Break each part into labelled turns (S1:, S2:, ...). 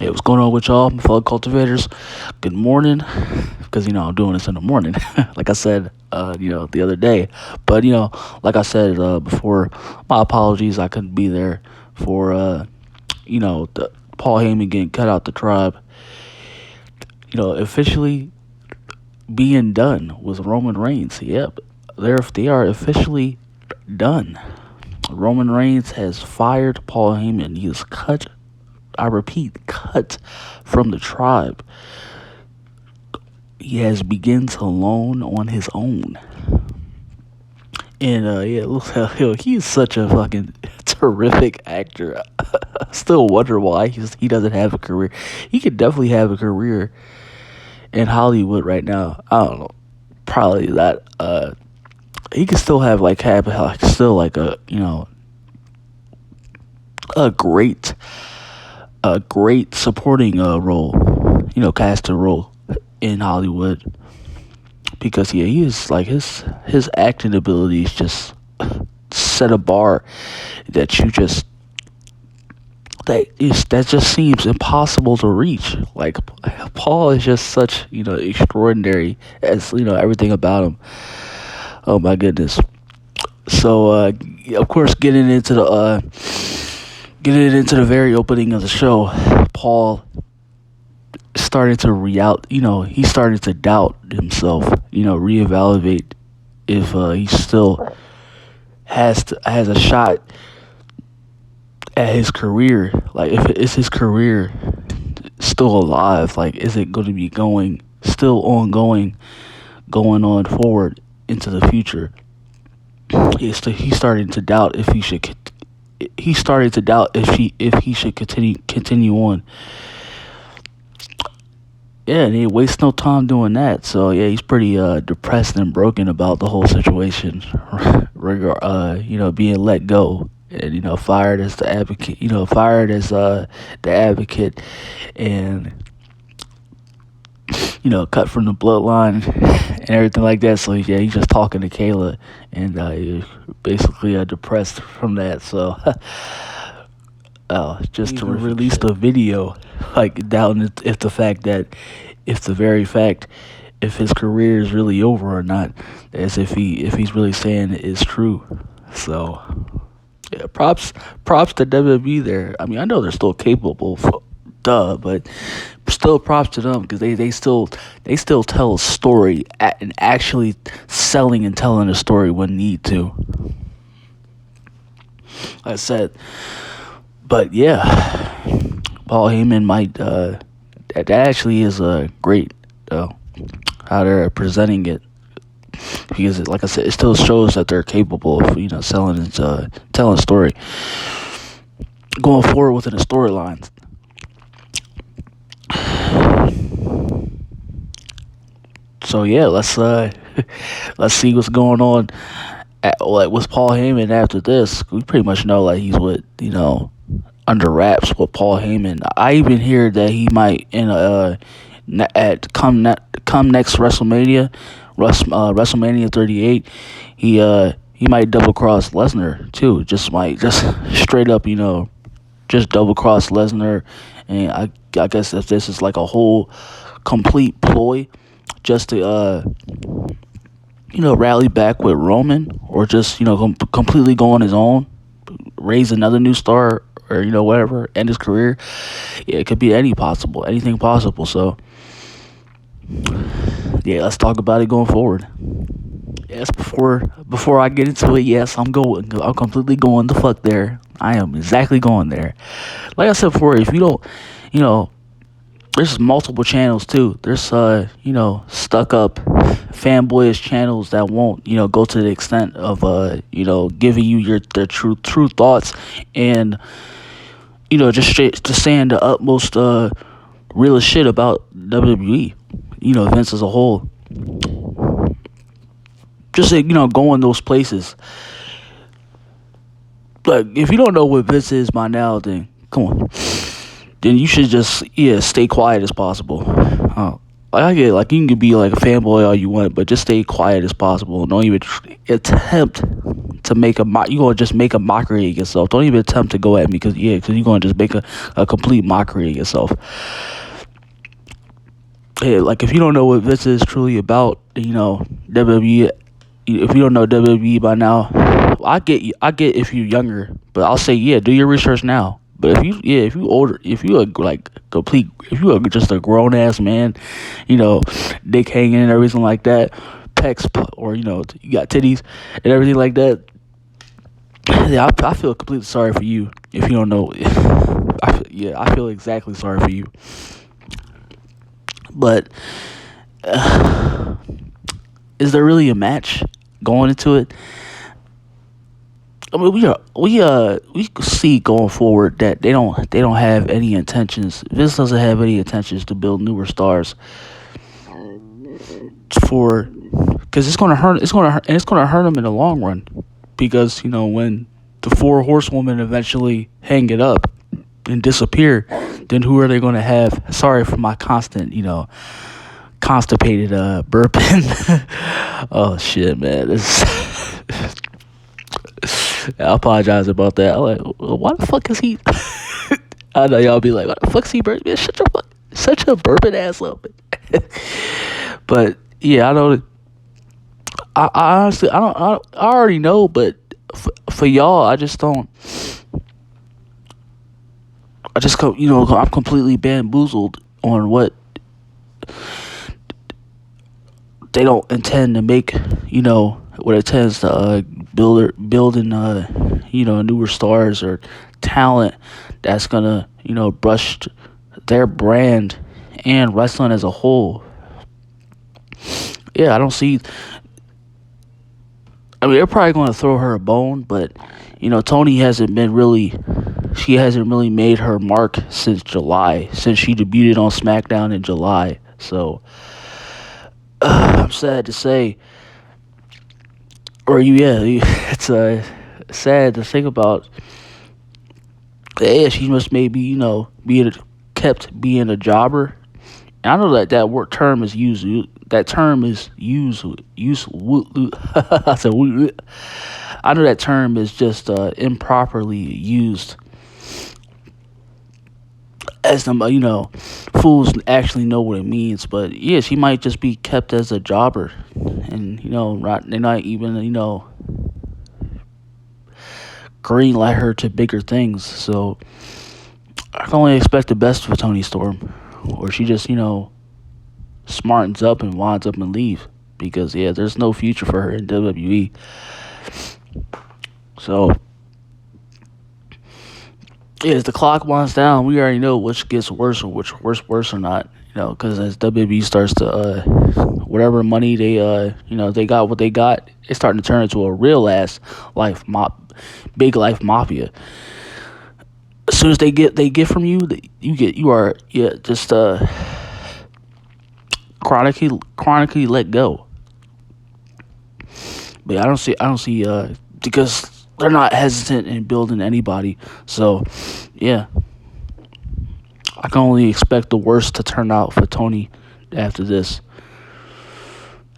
S1: Hey, what's going on with y'all, my fellow cultivators? Good morning, because I'm doing this in the morning, like I said, the other day. But like I said before, my apologies. I couldn't be there for the Paul Heyman getting cut out the tribe. Officially being done with Roman Reigns. Yep, they are officially done. Roman Reigns has fired Paul Heyman. He is cut. I repeat, cut from the tribe. He has begun to loan on his own. And he's such a fucking terrific actor. I still wonder why he doesn't have a career. He could definitely have a career in Hollywood right now. I don't know. Probably that. He could still have a great supporting role, casted role in Hollywood, because he is his acting abilities just set a bar that that just seems impossible to reach. Like, Paul is just such extraordinary as everything about him. Oh my goodness. So of course, getting into the very opening of the show, Paul started to he started to doubt himself, reevaluate if he still has a shot at his career. Like, if is his career still alive? Like, is it going to be going on forward into the future? He's starting to doubt if he should. He started to doubt if he should continue on. Yeah, and he wastes no time doing that. So yeah, he's pretty depressed and broken about the whole situation. Being let go and fired as the advocate. The advocate, and cut from the bloodline and everything like that. So yeah, he's just talking to KAYLA, and he's basically depressed from that. So just to release the video, doubting if his career is really over or not, as if he's really saying it is true. So yeah, props to WWE there. I mean, I know they're still capable, but still props to them, because they still tell a story and actually selling and telling a story when need to. Like I said, but yeah, Paul Heyman might. That actually is great, how they're presenting it, because like I said, it still shows that they're capable of selling and telling a story, going forward within a storyline. So yeah, let's see what's going on with Paul Heyman after this. We pretty much know he's with under wraps with Paul Heyman. I even hear that he might come next WrestleMania, WrestleMania 38. He might double cross Lesnar too. Just straight up just double cross Lesnar. And I guess if this is a whole complete ploy just to rally back with Roman, or just completely go on his own, raise another new star, or whatever, end his career. Yeah, it could be anything possible. So yeah, let's talk about it going forward. Yes, before I get into it, yes, I'm completely going the fuck there. I am exactly going there. Like I said before, if you don't, there's multiple channels too. There's stuck up fanboyish channels that won't go to the extent of giving you their true thoughts, and just saying the utmost realest shit about WWE, events as a whole. Just go in those places. Like, if you don't know what Vince is by now, then come on. Then you should just stay quiet as possible. like I get like you can be like a fanboy all you want, but just stay quiet as possible. Don't even attempt to make you gonna just make a mockery of yourself. Don't even attempt to go at me because you're gonna just make a complete mockery of yourself. Yeah, like if you don't know what Vince is truly about, WWE. If you don't know WWE by now, I get if you're younger, but I'll say do your research now. But if you older, if you are like complete, if you are just a grown ass man, dick hanging and everything like that, pecs, or you got titties and everything like that. Yeah, I feel completely sorry for you if you don't know. I feel exactly sorry for you. But is there really a match going into it? I mean, we see going forward that they don't have any intentions. Vince doesn't have any intentions to build newer stars because it's gonna hurt them in the long run. Because when the 4 horsewomen eventually hang it up and disappear, then who are they gonna have? Sorry for my constant constipated burping. Oh shit, man. I apologize about that. I'm like, why the fuck is he? I know y'all be like, why the fuck is he burping? Man, such a burping ass up. But yeah, I know. I honestly, I already know, but for y'all, I just don't. I'm completely bamboozled on what they don't intend to make. What it tends to building newer stars or talent that's gonna brush their brand and wrestling as a whole. Yeah, I don't see. I mean, they're probably going to throw her a bone, but Toni hasn't really made her mark since July, since she debuted on SmackDown in July. So I'm sad to say, it's sad to think about. Yeah, she must maybe kept being a jobber. And I know that word term is used. That term is used. I said, I know that term is just improperly used. As the fools actually know what it means, but yeah, she might just be kept as a jobber, and they're not even green light her to bigger things. So I can only expect the best for Toni Storm, or she just smartens up and winds up and leave, because there's no future for her in WWE. So as the clock winds down, we already know which gets worse or which worse or not. Because as WWE starts to whatever money they got what they got, it's starting to turn into a real ass big life mafia. As soon as they get from you, you are just chronically let go. But I don't see because they're not hesitant in building anybody. So yeah, I can only expect the worst to turn out for Toni after this.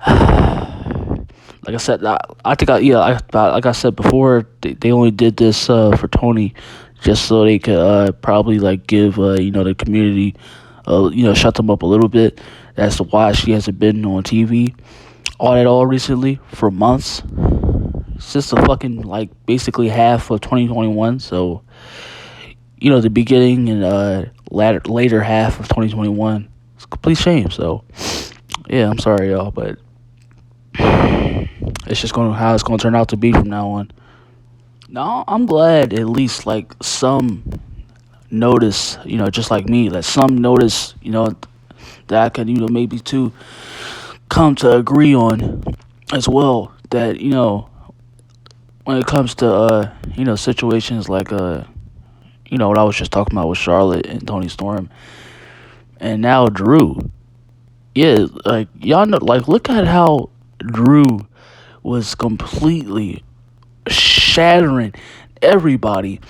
S1: Like I said, like I said before, they only did this for Toni just so they could probably give the community shut them up a little bit. That's why she hasn't been on TV all recently for months. Since the fucking basically half of 2021. So the beginning and later half of 2021, it's a complete shame. So yeah, I'm sorry y'all, but it's just how it's gonna turn out to be from now on. Now I'm glad at least some notice, just like me, that some notice, that I can maybe to come to agree on as well, that when it comes to situations like what I was just talking about with Charlotte and Toni Storm, and now Drew. Yeah, y'all know, look at how Drew was completely shattering everybody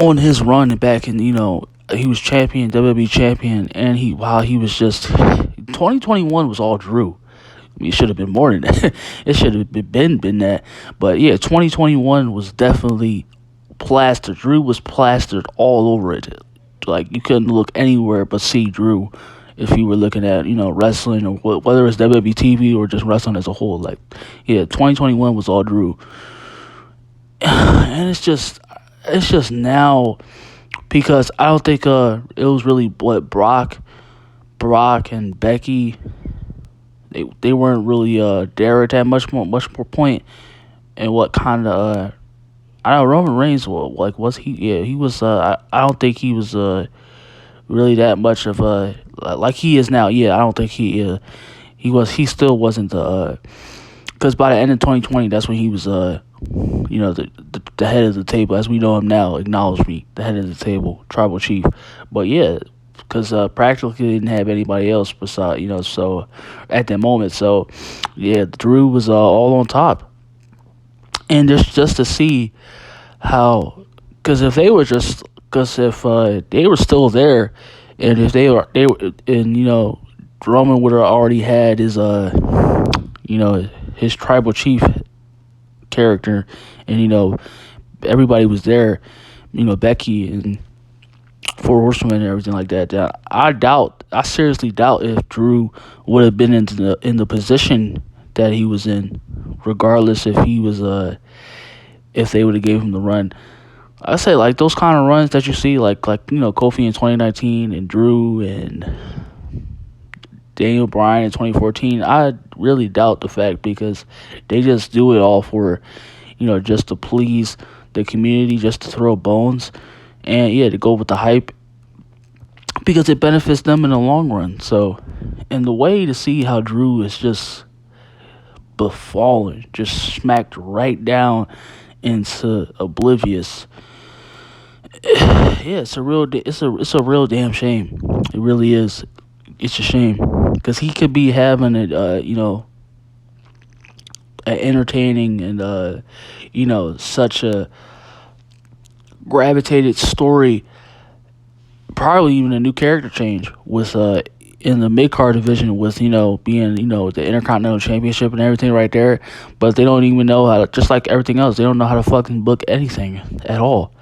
S1: on his run back in he was champion, WWE champion, and while he was just 2021 was all Drew. I mean, it should have been more than that. It should have been that. But yeah, 2021 was definitely plastered. Drew was plastered all over it. Like, you couldn't look anywhere but see Drew if you were looking at, wrestling, or whether it's WWE TV or just wrestling as a whole. Like, yeah, 2021 was all Drew. And it's just now, because I don't think it was really what Brock and Becky, they weren't really there at that much more point. And what kind of I know Roman Reigns, was he? Yeah, he was. I don't think he was really that much of a like he is now. Yeah, I don't think he was. He still wasn't the. Because by the end of 2020, that's when he was the head of the table, as we know him now. Acknowledge me, the head of the table, tribal chief. But yeah, because practically didn't have anybody else beside, so at that moment. So yeah, Drew was all on top. And just to see how, because if they were still there, and if they were, and Roman would have already had his his tribal chief character, and everybody was there, Becky and Four Horsemen and everything like that. I seriously doubt if Drew would have been in the position that he was in, regardless if he was if they would have gave him the run. I say, like, those kind of runs that you see, like Kofi in 2019 and Drew and Daniel Bryan in 2014. I really doubt the fact, because they just do it all for just to please the community, just to throw bones, and yeah, to go with the hype, because it benefits them in the long run. So, and the way to see how Drew is just befallen, just smacked right down into oblivious. Yeah, it's a real damn shame. It really is. It's a shame, because he could be having it, an entertaining and such a gravitated story. Probably even a new character change with in the mid-card division, with being the Intercontinental Championship and everything right there. But they don't even know how to, just like everything else, they don't know how to fucking book anything at all.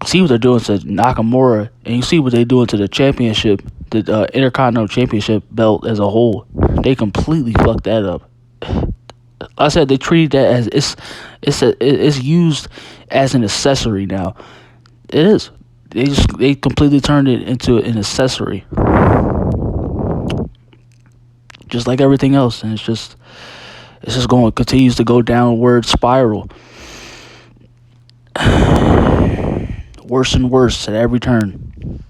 S1: See what they're doing to Nakamura, and you see what they're doing to the championship, the Intercontinental Championship belt as a whole. They completely fucked that up. I said they treated that as it's used as an accessory now. It is. They completely turned it into an accessory, just like everything else, and it's just continues to go downward spiral. Worse and worse at every turn.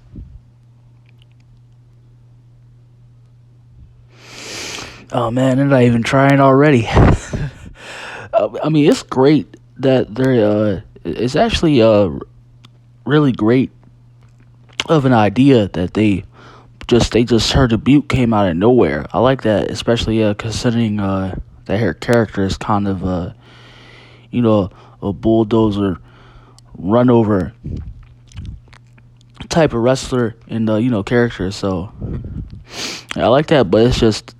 S1: Oh man, they're not even trying already. I mean, it's great that they're. It's actually really great of an idea that they just her debut came out of nowhere. I like that, especially considering that her character is kind of a bulldozer, run over type of wrestler and character. So I like that, but it's just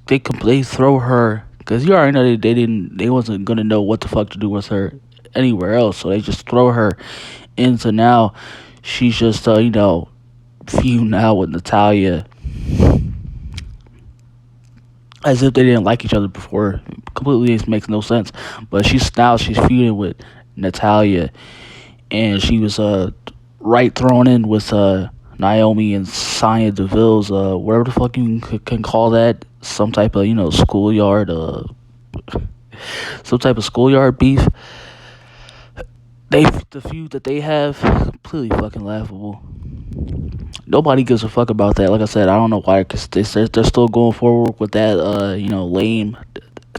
S1: they throw her, because you already know they wasn't gonna know what the fuck to do with her anywhere else, so they just throw her into, now she's just feuding out with Natalya, as if they didn't like each other before. Completely makes no sense. But she's feuding with Natalya, and she was right thrown in with Naomi and Sonya Deville's whatever the fuck you can call that, some type of schoolyard, some type of schoolyard beef. The feud that they have, completely fucking laughable. Nobody gives a fuck about that. Like I said, I don't know why, because they're still going forward with that lame,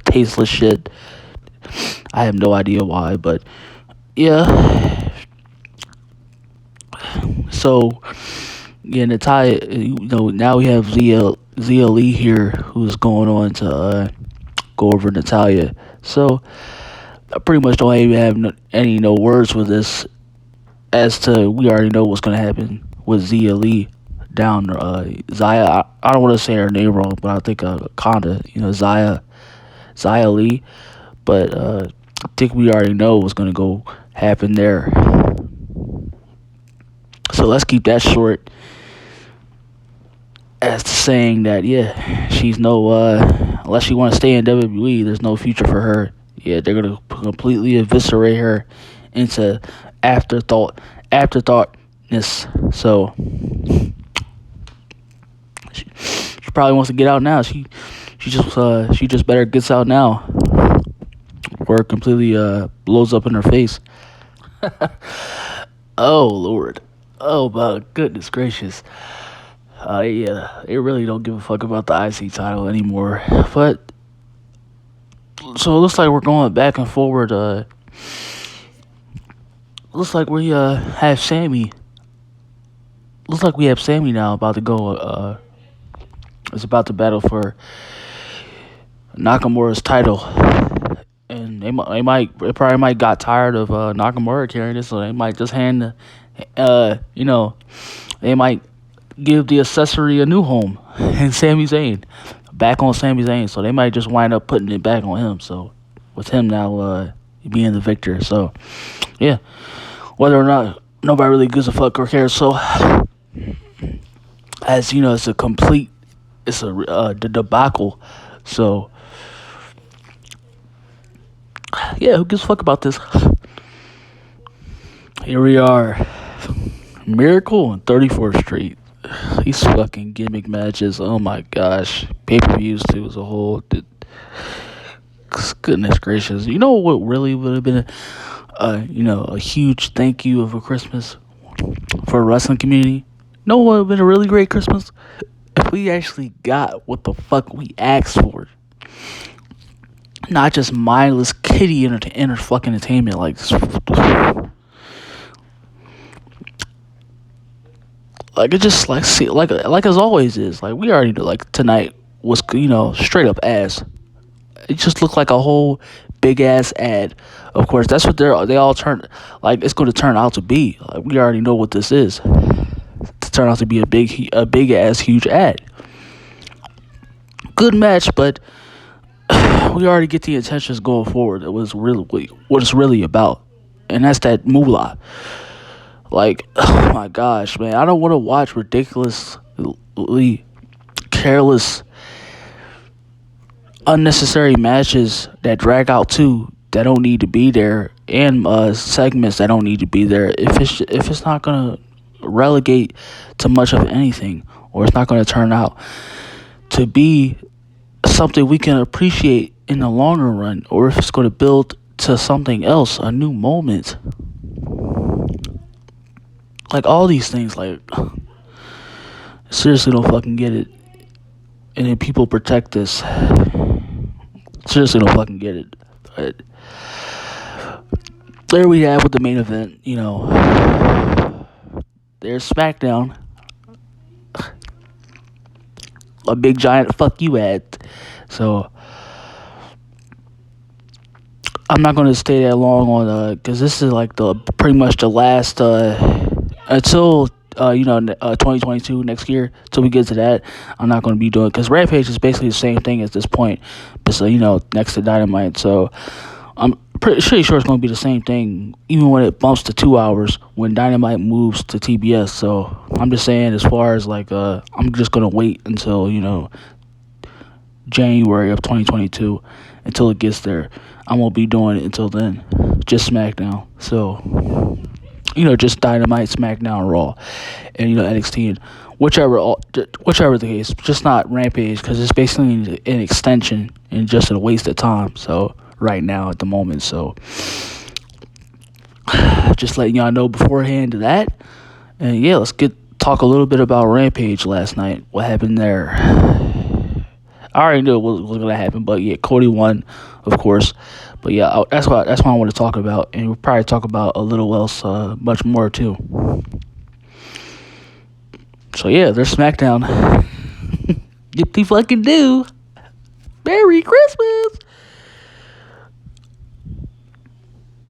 S1: tasteless shit. I have no idea why, but yeah. So yeah, Natalya, now we have Zia Lee here, who's going on to go over Natalya. So I pretty much don't even have any words for this as to we already know what's gonna happen with Zia Lee down Zaya. I don't want to say her name wrong, but I think kinda Zia Lee. But I think we already know what's gonna go happen there. So let's keep that short. As to saying that, yeah, she's no unless she want to stay in WWE, there's no future for her. Yeah, they're gonna completely eviscerate her into afterthoughtness. So she probably wants to get out now. She just better gets out now, or it completely blows up in her face. Oh Lord, oh my goodness gracious. Yeah, they really don't give a fuck about the IC title anymore. But so it looks like we're going back and forward. Looks like we have Sammy. Looks like we have Sammy now about to go. Is about to battle for Nakamura's title, and they probably might got tired of Nakamura carrying it, so they might just hand they might give the accessory a new home and Sami Zayn back on Sami Zayn, so they might just wind up putting it back on him. So with him now being the victor, so yeah, whether or not nobody really gives a fuck or cares. So as you know, it's a debacle. So yeah, who gives a fuck about this? Here we are, Miracle on 34th Street. These fucking gimmick matches, oh my gosh. Pay-per-views too as a whole. Goodness gracious. You know what really would have been a huge thank you of a Christmas for a wrestling community? You know what would have been a really great Christmas? If we actually got what the fuck we asked for. Not just mindless kitty fucking entertainment like it just like as always is. Like we already know, like tonight was straight up ass. It just looked like a whole big ass ad. Of course, that's what they all turn like. It's going to turn out to be. Like we already know what this is. To turn out to be a big ass huge ad. Good match, but we already get the intentions going forward. It was really what it's really about, and that's that moolah. Like, oh my gosh, man. I don't want to watch ridiculously careless, unnecessary matches that drag out too, that don't need to be there, and segments that don't need to be there. If it's not going to relegate to much of anything, or it's not going to turn out to be something we can appreciate in the longer run, or if it's going to build to something else, a new moment. Like, all these things, like, seriously don't fucking get it. And then people protect this. Seriously don't fucking get it. But there we have with the main event, There's SmackDown. A big giant fuck you ad. So I'm not going to stay that long on, because this is like pretty much the last, until 2022 next year, till we get to that. I'm not going to be doing, because Rampage is basically the same thing at this point, but so next to Dynamite. So I'm pretty sure it's going to be the same thing, even when it bumps to 2 hours when Dynamite moves to TBS. So I'm just saying, as far as like I'm just going to wait until January of 2022 until it gets there. I won't be doing it until then, just SmackDown. So just Dynamite, SmackDown, Raw, and NXT, and whichever the case, just not Rampage, because it's basically an extension and just a waste of time. So right now at the moment, so just letting y'all know beforehand of that. And yeah, let's talk a little bit about Rampage last night. What happened there? I already knew what was gonna happen, but yeah, Cody won, of course. But yeah, that's what I want to talk about, and we'll probably talk about a little else, much more too. So yeah, there's SmackDown. Yippee fucking do. Merry Christmas.